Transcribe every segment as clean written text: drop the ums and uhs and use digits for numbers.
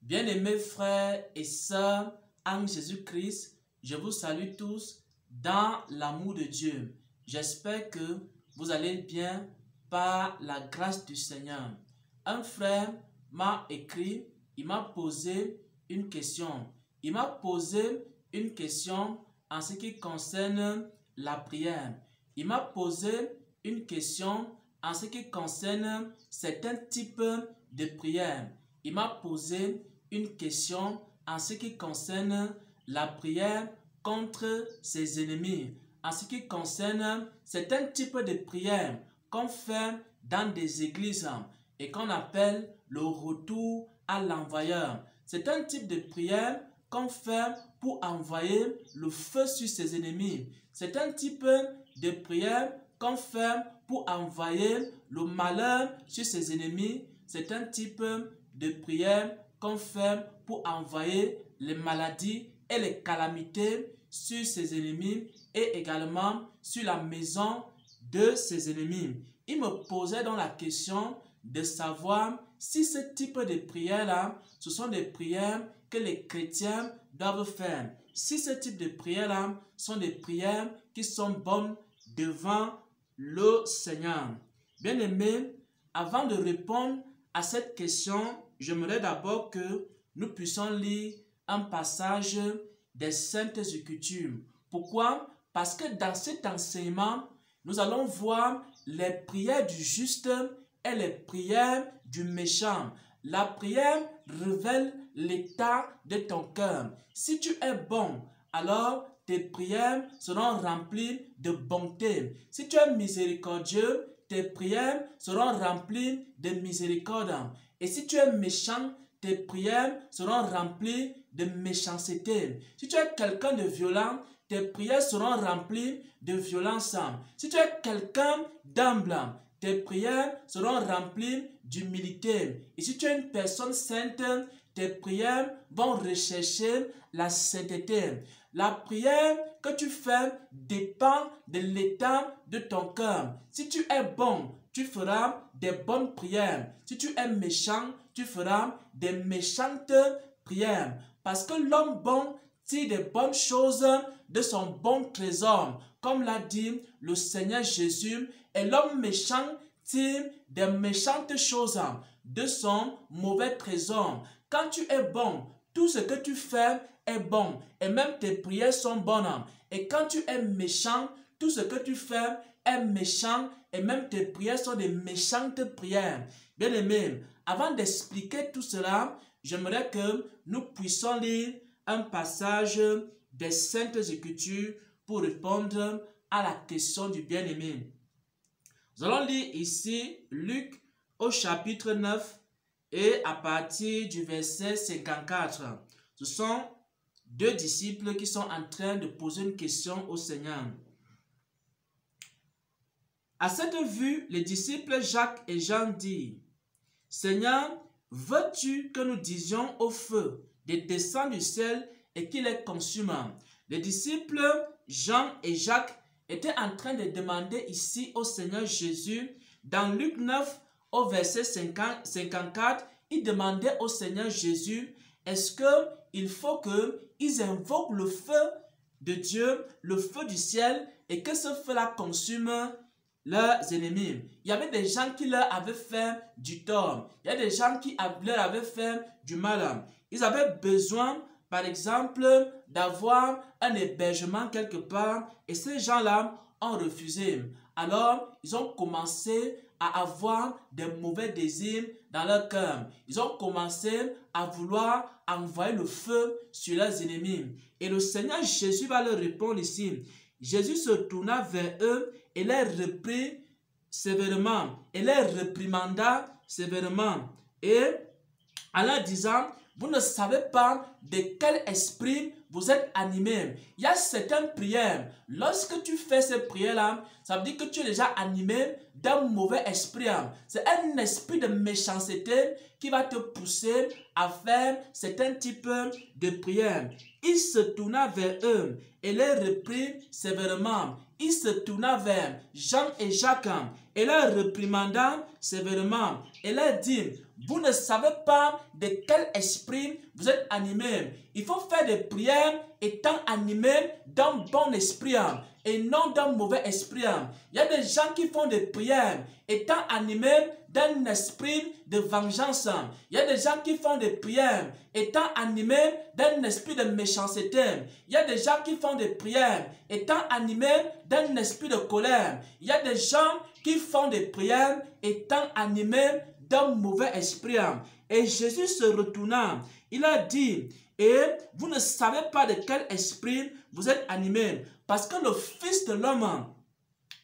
Bien-aimés frères et sœurs en Jésus-Christ, je vous salue tous dans l'amour de Dieu. J'espère que vous allez bien par la grâce du Seigneur. Un frère m'a écrit, il m'a posé une question. Il m'a posé une question en ce qui concerne la prière. Il m'a posé une question en ce qui concerne certains types de prières. Il m'a posé une question en ce qui concerne la prière contre ses ennemis, en ce qui concerne certains types de prières qu'on fait dans des églises et qu'on appelle le retour à l'envoyeur. C'est un type de prière qu'on fait pour envoyer le feu sur ses ennemis. C'est un type de prière qu'on fait pour envoyer le malheur sur ses ennemis. C'est un type de prière qu'on fait pour envoyer les maladies et les calamités sur ses ennemis et également sur la maison de ses ennemis. Il me posait donc la question de savoir si ce type de prière-là, ce sont des prières que les chrétiens doivent faire. Si ce type de prières-là sont des prières qui sont bonnes devant le Seigneur. Bien-aimés, avant de répondre à cette question, j'aimerais d'abord que nous puissions lire un passage des Saintes Écritures. Pourquoi? Parce que dans cet enseignement, nous allons voir les prières du juste et les prières du méchant. La prière révèle l'état de ton cœur. Si tu es bon, alors tes prières seront remplies de bonté. Si tu es miséricordieux, tes prières seront remplies de miséricorde. Et si tu es méchant, tes prières seront remplies de méchanceté. Si tu es quelqu'un de violent, tes prières seront remplies de violence. Si tu es quelqu'un d'humble, tes prières seront remplies d'humilité. Et si tu es une personne sainte, tes prières vont rechercher la sainteté. La prière que tu fais dépend de l'état de ton cœur. Si tu es bon, tu feras des bonnes prières. Si tu es méchant, tu feras des méchantes prières. Parce que l'homme bon tire des bonnes choses de son bon trésor. Comme l'a dit le Seigneur Jésus, et l'homme méchant tire des méchantes choses de son mauvais trésor. Quand tu es bon, tout ce que tu fais est bon et même tes prières sont bonnes. Et quand tu es méchant, tout ce que tu fais est méchant et même tes prières sont des méchantes prières. Bien-aimés, avant d'expliquer tout cela, j'aimerais que nous puissions lire un passage des Saintes Écritures pour répondre à la question du bien-aimé. Nous allons lire ici Luc au chapitre 9 et à partir du verset 54. Ce sont deux disciples qui sont en train de poser une question au Seigneur. À cette vue, les disciples Jacques et Jean dirent: Seigneur, veux-tu que nous disions au feu de descendre du ciel et qu'il les consume? Les disciples Jean et Jacques étaient en train de demander ici au Seigneur Jésus, dans Luc 9 au verset 54, ils demandaient au Seigneur Jésus, est-ce qu'il faut qu'ils invoquent le feu de Dieu, le feu du ciel, et que ce feu-là consume leurs ennemis? Il y avait des gens qui leur avaient fait du tort. Il y a des gens qui leur avaient fait du mal. Ils avaient besoin, par exemple, d'avoir un hébergement quelque part et ces gens-là ont refusé. Alors, ils ont commencé à avoir des mauvais désirs dans leur cœur. Ils ont commencé à vouloir envoyer le feu sur leurs ennemis. Et le Seigneur Jésus va leur répondre ici. Jésus se tourna vers eux et les reprit sévèrement, et les réprimanda sévèrement, et en leur disant, vous ne savez pas de quel esprit vous êtes animés. Il y a certaines prières, lorsque tu fais ces prières-là, ça veut dire que tu es déjà animé d'un mauvais esprit. C'est un esprit de méchanceté qui va te pousser à faire certains types de prières. Il se tourna vers eux et les reprit sévèrement. Il se tourna vers Jean et Jacques et les réprimanda sévèrement et leur dit, vous ne savez pas de quel esprit vous êtes animé. Il faut faire des prières étant animé d'un bon esprit et non d'un mauvais esprit. Il y a des gens qui font des prières étant animés d'un esprit de vengeance. Il y a des gens qui font des prières étant animés d'un esprit de méchanceté. Il y a des gens qui font des prières étant animés d'un esprit de colère. Il y a des gens qui font des prières étant animés d'un mauvais esprit. Et Jésus se retourna, il a dit, et vous ne savez pas de quel esprit vous êtes animés, parce que le Fils de l'homme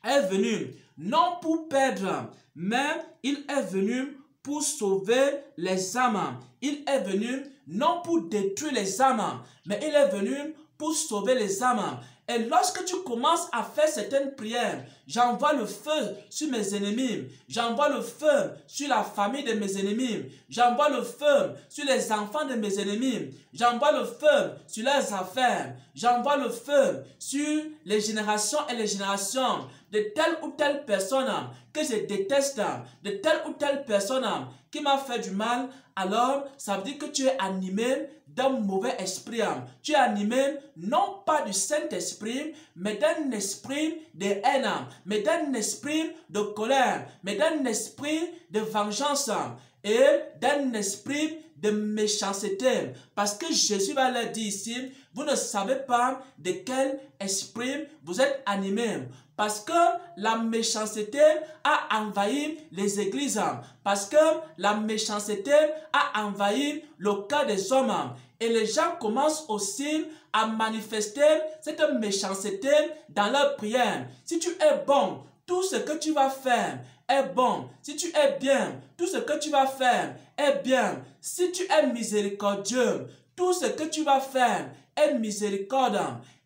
est venu, non pour perdre, mais il est venu pour sauver les âmes. Il est venu non pour détruire les âmes, mais il est venu pour sauver les âmes. Et lorsque tu commences à faire certaines prières, j'envoie le feu sur mes ennemis, j'envoie le feu sur la famille de mes ennemis, j'envoie le feu sur les enfants de mes ennemis, j'envoie le feu sur leurs affaires, j'envoie le feu sur les générations et les générations de telle ou telle personne que je déteste, de telle ou telle personne qui m'a fait du mal, alors ça veut dire que tu es animé d'un mauvais esprit. Tu es animé non pas du Saint-Esprit, mais d'un esprit de haine, mais d'un esprit de colère, mais d'un esprit de vengeance et d'un esprit de méchanceté. Parce que Jésus va leur dire ici, vous ne savez pas de quel esprit vous êtes animé. Parce que la méchanceté a envahi les églises. Parce que la méchanceté a envahi le cœur des hommes. Et les gens commencent aussi à manifester cette méchanceté dans leurs prières. Si tu es bon, tout ce que tu vas faire est bon. Si tu es bien, tout ce que tu vas faire est bien. Si tu es miséricordieux, tout ce que tu vas faire est miséricorde.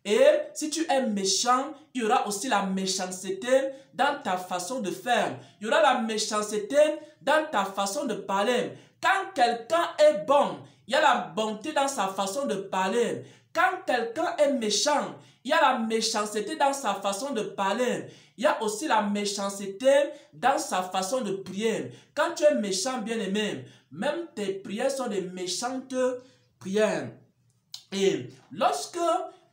Et si tu es méchant, il y aura aussi la méchanceté dans ta façon de faire. Il y aura la méchanceté dans ta façon de parler. Quand quelqu'un est bon, il y a la bonté dans sa façon de parler. Quand quelqu'un est méchant, il y a la méchanceté dans sa façon de parler. Il y a aussi la méchanceté dans sa façon de prier. Quand tu es méchant, bien-aimé, même tes prières sont des méchantes prières. Et lorsque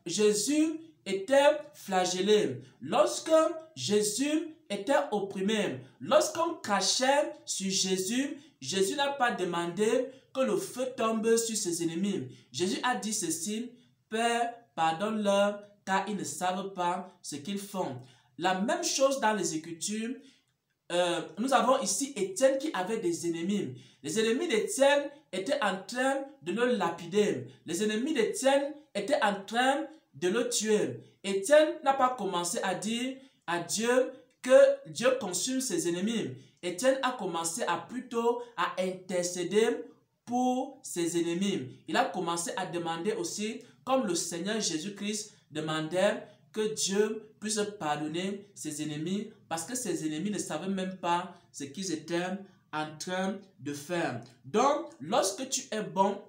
Jésus était flagellé, lorsque Jésus était opprimé, lorsqu'on crachait sur Jésus, Jésus n'a pas demandé que le feu tombe sur ses ennemis. Jésus a dit ceci, Père, pardonne-leur, car ils ne savent pas ce qu'ils font. La même chose dans les Écritures. Nous avons ici Étienne qui avait des ennemis. Les ennemis d'Étienne étaient en train de le lapider. Les ennemis d'Étienne étaient en train de le tuer. Étienne n'a pas commencé à dire à Dieu que Dieu consume ses ennemis. Étienne a commencé à plutôt à intercéder pour ses ennemis. Il a commencé à demander aussi, comme le Seigneur Jésus-Christ demandait, que Dieu puisse pardonner ses ennemis, parce que ses ennemis ne savaient même pas ce qu'ils étaient en train de faire. Donc, lorsque tu es bon,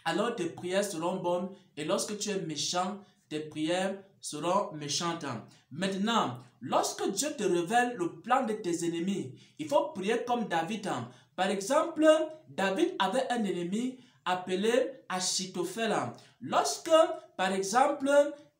alors tes prières seront bonnes, et lorsque tu es méchant, tes prières seront méchantes. Maintenant, lorsque Dieu te révèle le plan de tes ennemis, il faut prier comme David. Par exemple, David avait un ennemi appelé Achitophel. Lorsque, par exemple,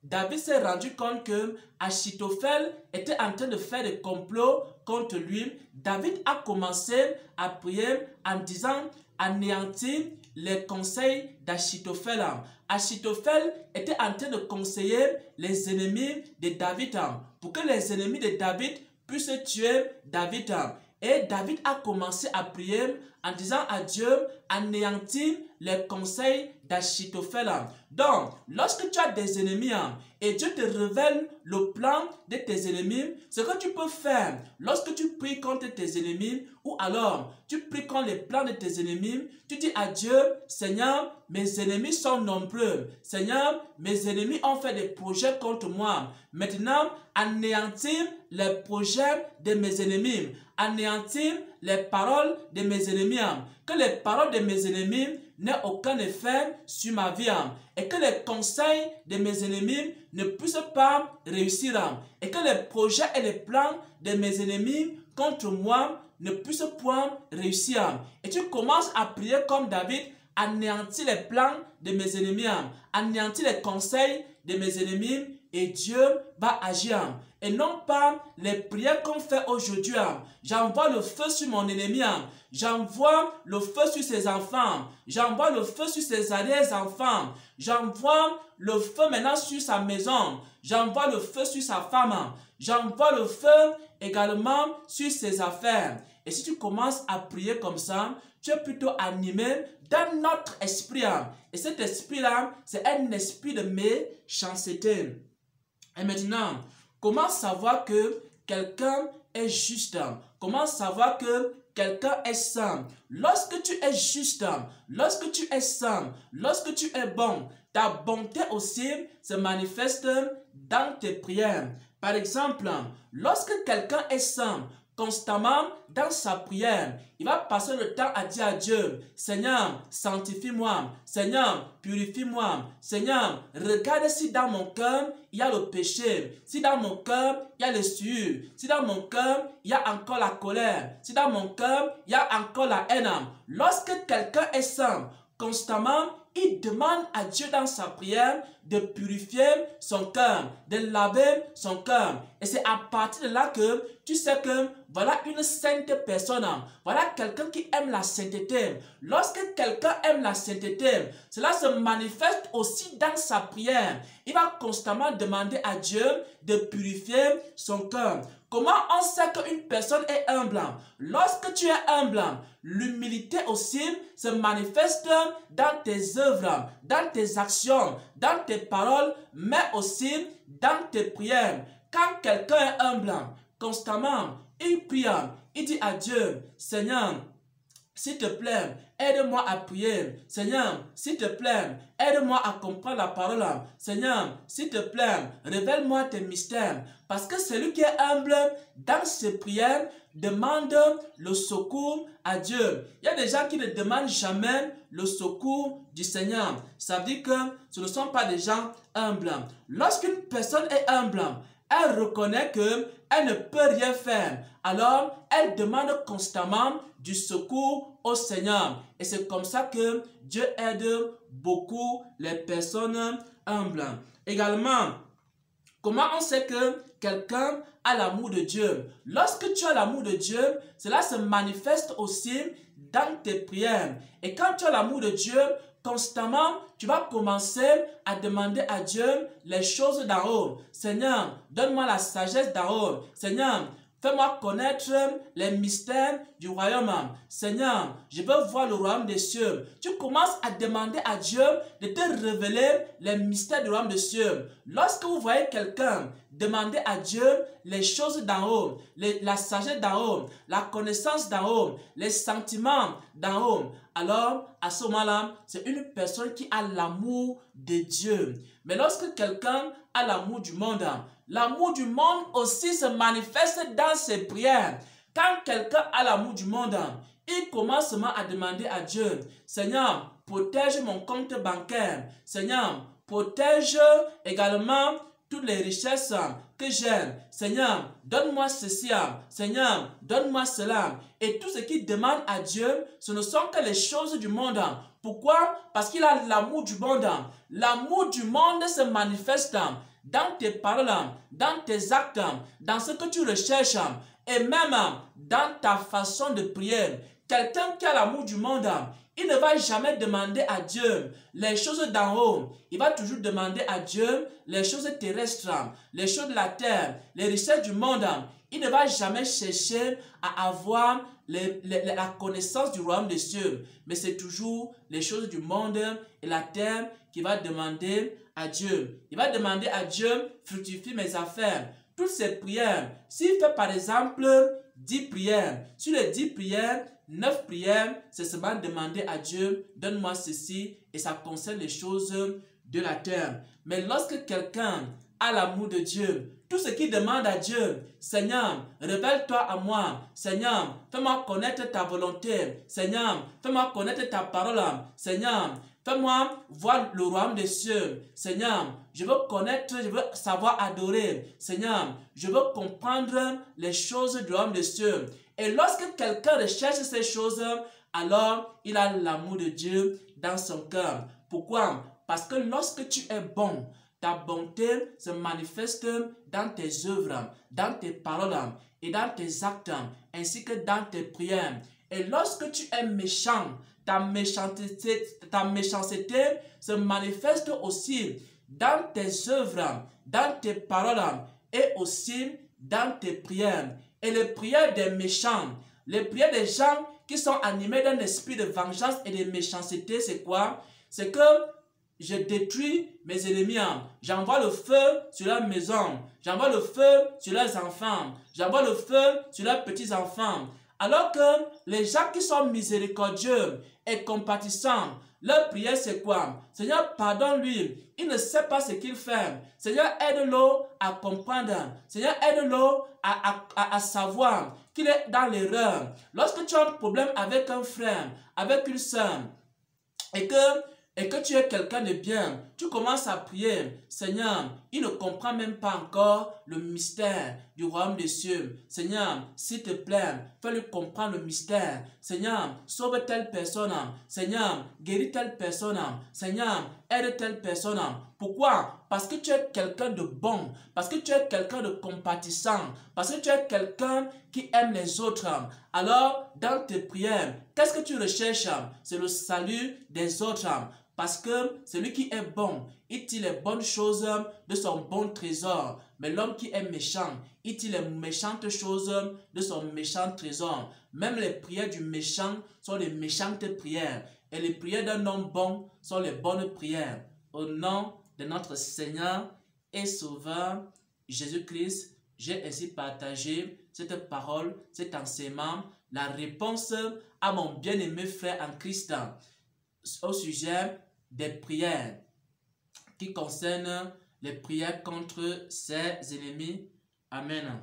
David s'est rendu compte que Achitophel était en train de faire des complots contre lui, David a commencé à prier en disant anéantir les conseils d'Achitophel. Achitophel était en train de conseiller les ennemis de David pour que les ennemis de David puissent tuer David. Et David a commencé à prier en disant à Dieu anéantir les conseils d'Achitophel. Donc, lorsque tu as des ennemis et Dieu te révèle le plan de tes ennemis, ce que tu peux faire lorsque tu pries contre tes ennemis ou alors tu pries contre les plans de tes ennemis, tu dis à Dieu, Seigneur, mes ennemis sont nombreux. Seigneur, mes ennemis ont fait des projets contre moi. Maintenant, anéantir les projets de mes ennemis. Anéantir les paroles de mes ennemis. Que les paroles de mes ennemis n'aient aucun effet sur ma vie. Et que les conseils de mes ennemis ne puissent pas réussir. Et que les projets et les plans de mes ennemis contre moi ne puissent point réussir. Et tu commences à prier comme David, anéantir les plans de mes ennemis, anéantir les conseils de mes ennemis, et Dieu va agir. Et non pas les prières qu'on fait aujourd'hui. J'envoie le feu sur mon ennemi. J'envoie le feu sur ses enfants. J'envoie le feu sur ses arrière-enfants. J'envoie le feu maintenant sur sa maison. J'envoie le feu sur sa femme. J'envoie le feu également sur ses affaires. Et si tu commences à prier comme ça, tu es plutôt animé dans notre esprit. Et cet esprit-là, c'est un esprit de méchanceté. Et maintenant, comment savoir que quelqu'un est juste? Comment savoir que quelqu'un est saint? Lorsque tu es juste, lorsque tu es saint, lorsque tu es bon, ta bonté aussi se manifeste dans tes prières. Par exemple, lorsque quelqu'un est saint, constamment dans sa prière, il va passer le temps à dire à Dieu, Seigneur, sanctifie-moi, Seigneur, purifie-moi, Seigneur, regarde si dans mon cœur il y a le péché, si dans mon cœur il y a les souillures, si dans mon cœur il y a encore la colère, si dans mon cœur il y a encore la haine. Lorsque quelqu'un est saint, constamment, il demande à Dieu dans sa prière de purifier son cœur, de laver son cœur. Et c'est à partir de là que tu sais que voilà une sainte personne. Voilà quelqu'un qui aime la sainteté. Lorsque quelqu'un aime la sainteté, cela se manifeste aussi dans sa prière. Il va constamment demander à Dieu de purifier son cœur. Comment on sait qu'une personne est humble? Lorsque tu es humble, l'humilité aussi se manifeste dans tes œuvres, dans tes actions, dans tes paroles, mais aussi dans tes prières. Quand quelqu'un est humble, constamment, il prie, il dit à Dieu, Seigneur, s'il te plaît, aide-moi à prier. Seigneur, s'il te plaît, aide-moi à comprendre la parole. Seigneur, s'il te plaît, révèle-moi tes mystères. Parce que celui qui est humble dans ses prières demande le secours à Dieu. Il y a des gens qui ne demandent jamais le secours du Seigneur. Ça veut dire que ce ne sont pas des gens humbles. Lorsqu'une personne est humble, elle reconnaît qu'elle ne peut rien faire. Alors, elle demande constamment du secours au Seigneur. Et c'est comme ça que Dieu aide beaucoup les personnes humbles. Également, comment on sait que quelqu'un a l'amour de Dieu? Lorsque tu as l'amour de Dieu, cela se manifeste aussi dans tes prières. Et quand tu as l'amour de Dieu, constamment, tu vas commencer à demander à Dieu les choses d'en haut. Seigneur, donne-moi la sagesse d'en haut. Seigneur, fais-moi connaître les mystères du royaume. Seigneur, je veux voir le royaume des cieux. Tu commences à demander à Dieu de te révéler les mystères du royaume des cieux. Lorsque vous voyez quelqu'un demander à Dieu les choses d'en haut, la sagesse d'en haut, la connaissance d'en haut, les sentiments d'en haut, alors à ce moment-là, c'est une personne qui a l'amour de Dieu. Mais lorsque quelqu'un a l'amour du monde aussi se manifeste dans ses prières. Quand quelqu'un a l'amour du monde, il commence seulement à demander à Dieu, Seigneur, protège mon compte bancaire. Seigneur, protège également toutes les richesses que j'ai. Seigneur, donne-moi ceci. Seigneur, donne-moi cela. Et tout ce qu'il demande à Dieu, ce ne sont que les choses du monde. Pourquoi? Parce qu'il a l'amour du monde. L'amour du monde se manifeste dans tes paroles, dans tes actes, dans ce que tu recherches et même dans ta façon de prier. Quelqu'un qui a l'amour du monde, il ne va jamais demander à Dieu les choses d'en haut. Il va toujours demander à Dieu les choses terrestres, les choses de la terre, les richesses du monde. Il ne va jamais chercher à avoir la connaissance du royaume des cieux. Mais c'est toujours les choses du monde et la terre qu'il va demander à Dieu. Il va demander à Dieu, fructifie mes affaires. Toutes ces prières, s'il fait par exemple 10 prières, sur les 10 prières, 9 prières, c'est seulement demander à Dieu, donne-moi ceci, et ça concerne les choses de la terre. Mais lorsque quelqu'un a l'amour de Dieu, tout ce qu'il demande à Dieu, Seigneur, révèle-toi à moi. Seigneur, fais-moi connaître ta volonté. Seigneur, fais-moi connaître ta parole. Seigneur, fais-moi voir le royaume des cieux. Seigneur, je veux connaître, je veux savoir adorer. Seigneur, je veux comprendre les choses du royaume des cieux. Et lorsque quelqu'un recherche ces choses, alors il a l'amour de Dieu dans son cœur. Pourquoi? Parce que lorsque tu es bon, ta bonté se manifeste dans tes œuvres, dans tes paroles et dans tes actes, ainsi que dans tes prières. Et lorsque tu es méchant, ta méchanceté se manifeste aussi dans tes œuvres, dans tes paroles et aussi dans tes prières. Et les prières des méchants, les prières des gens qui sont animés d'un esprit de vengeance et de méchanceté, c'est quoi? C'est que je détruis mes ennemis, j'envoie le feu sur leur maison, j'envoie le feu sur leurs enfants, j'envoie le feu sur leurs petits-enfants. Alors que les gens qui sont miséricordieux et compatissants, leur prière c'est quoi? Seigneur, pardonne-lui, il ne sait pas ce qu'il fait. Seigneur, aide-le à comprendre. Seigneur, aide-le à savoir qu'il est dans l'erreur. Lorsque tu as un problème avec un frère, avec une soeur, et que tu es quelqu'un de bien, tu commences à prier. Seigneur, il ne comprend même pas encore le mystère du royaume des cieux. Seigneur, s'il te plaît, fais-lui comprendre le mystère. Seigneur, sauve telle personne. Seigneur, guéris telle personne. Seigneur, aide telle personne. Pourquoi? Parce que tu es quelqu'un de bon, parce que tu es quelqu'un de compatissant, parce que tu es quelqu'un qui aime les autres. Alors, dans tes prières, qu'est-ce que tu recherches? C'est le salut des autres. Parce que celui qui est bon, il tire les bonnes choses de son bon trésor. Mais l'homme qui est méchant, il tire les méchantes choses de son méchant trésor. Même les prières du méchant sont les méchantes prières. Et les prières d'un homme bon sont les bonnes prières. Au nom de notre Seigneur et Sauveur Jésus-Christ, j'ai ainsi partagé cette parole, cet enseignement, la réponse à mon bien-aimé frère en Christ au sujet des prières qui concernent les prières contre ses ennemis. Amen.